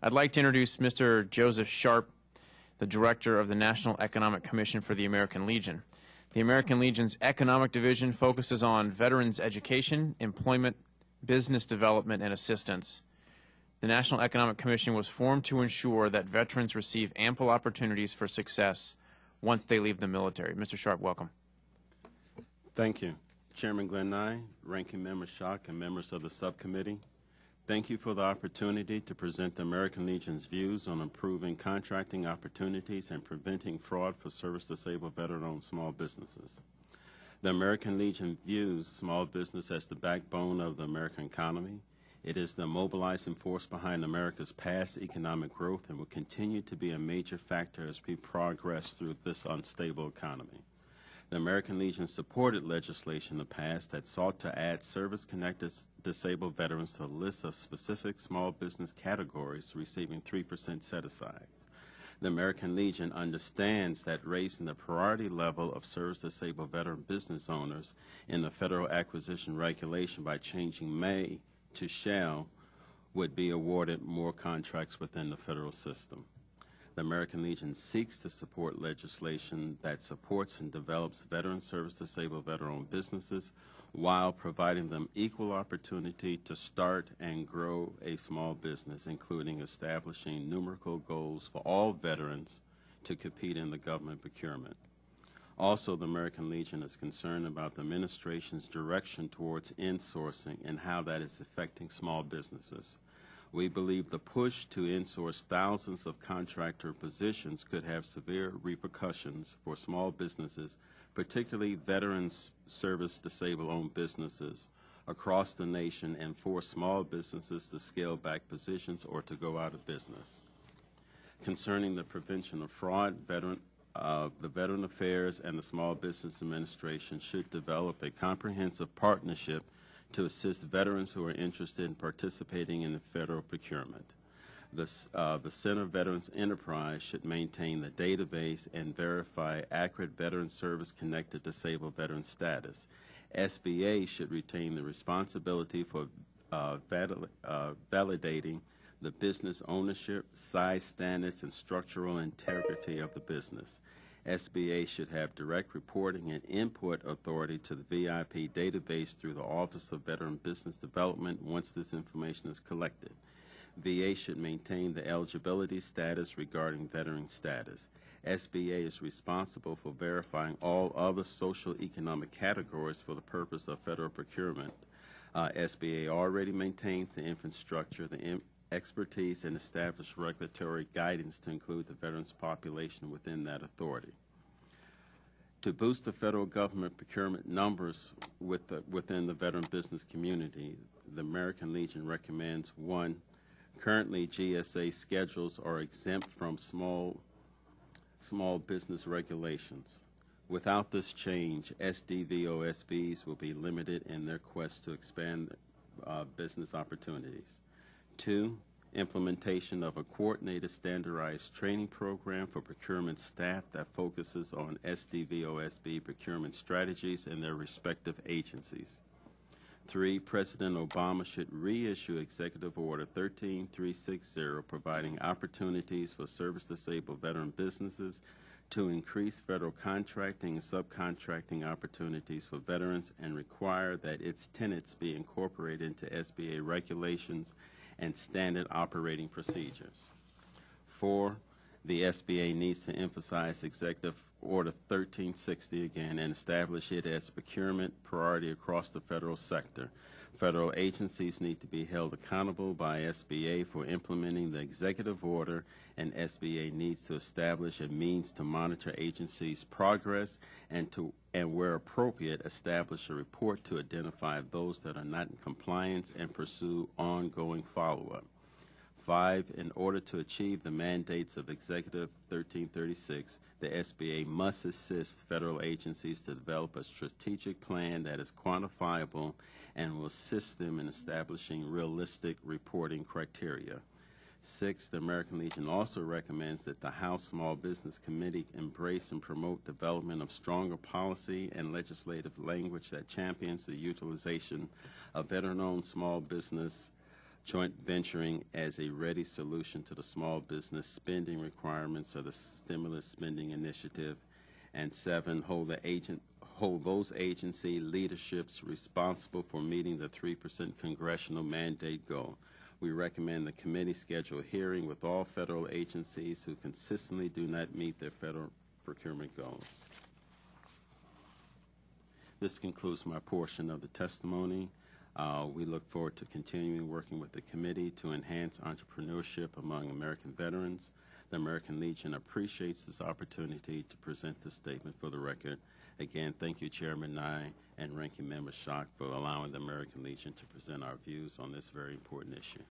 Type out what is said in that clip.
I'd like to introduce Mr. Joseph Sharpe, the Director of the National Economic Commission for the American Legion. The American Legion's Economic Division focuses on veterans' education, employment, business development, and assistance. The National Economic Commission was formed to ensure that veterans receive ample opportunities for success once they leave the military. Mr. Sharpe, welcome. Thank you. Chairman Glenn Nye, Ranking Member Schock, and members of the subcommittee, thank you for the opportunity to present the American Legion's views on improving contracting opportunities and preventing fraud for service-disabled veteran-owned small businesses. The American Legion views small business as the backbone of the American economy. It is the mobilizing force behind America's past economic growth and will continue to be a major factor as we progress through this unstable economy. The American Legion supported legislation in the past that sought to add service-connected disabled veterans to a list of specific small business categories receiving 3% set-asides. The American Legion understands that raising the priority level of service-disabled veteran business owners in the federal acquisition regulation by changing may to shall would be awarded more contracts within the federal system. The American Legion seeks to support legislation that supports and develops veteran service-disabled veteran-owned businesses while providing them equal opportunity to start and grow a small business, including establishing numerical goals for all veterans to compete in the government procurement. Also, the American Legion is concerned about the administration's direction towards insourcing and how that is affecting small businesses. We believe the push to insource thousands of contractor positions could have severe repercussions for small businesses, particularly veterans service disabled-owned businesses across the nation, and force small businesses to scale back positions or to go out of business. Concerning the prevention of fraud, the Veteran Affairs and the Small Business Administration should develop a comprehensive partnership to assist veterans who are interested in participating in the federal procurement. The Center Veterans Enterprise should maintain the database and verify accurate veteran service-connected disabled veteran status. SBA should retain the responsibility for validating the business ownership, size standards, and structural integrity of the business. SBA should have direct reporting and input authority to the VIP database through the Office of Veteran Business Development once this information is collected. VA should maintain the eligibility status regarding veteran status. SBA is responsible for verifying all other social economic categories for the purpose of federal procurement. SBA already maintains the infrastructure, the expertise, and established regulatory guidance to include the veterans population within that authority. To boost the federal government procurement numbers within the veteran business community, the American Legion recommends: 1, currently GSA schedules are exempt from small business regulations. Without this change, SDVOSBs will be limited in their quest to expand business opportunities. 2, implementation of a coordinated standardized training program for procurement staff that focuses on SDVOSB procurement strategies in their respective agencies. 3, President Obama should reissue Executive Order 13360 providing opportunities for service-disabled veteran businesses to increase federal contracting and subcontracting opportunities for veterans, and require that its tenets be incorporated into SBA regulations and standard operating procedures. 4, the SBA needs to emphasize Executive Order 1360 again and establish it as procurement priority across the federal sector. Federal agencies need to be held accountable by SBA for implementing the executive order, and SBA needs to establish a means to monitor agencies' progress and where appropriate, establish a report to identify those that are not in compliance and pursue ongoing follow-up. 5, in order to achieve the mandates of Executive 1336, the SBA must assist federal agencies to develop a strategic plan that is quantifiable and will assist them in establishing realistic reporting criteria. 6, the American Legion also recommends that the House Small Business Committee embrace and promote development of stronger policy and legislative language that champions the utilization of veteran-owned small business joint venturing as a ready solution to the small business spending requirements of the stimulus spending initiative. And 7, hold those agency leaderships responsible for meeting the 3% congressional mandate goal. We recommend the committee schedule a hearing with all federal agencies who consistently do not meet their federal procurement goals. This concludes my portion of the testimony. We look forward to continuing working with the committee to enhance entrepreneurship among American veterans. The American Legion appreciates this opportunity to present this statement for the record. Again, thank you, Chairman Nye and Ranking Member Sharpe, for allowing the American Legion to present our views on this very important issue.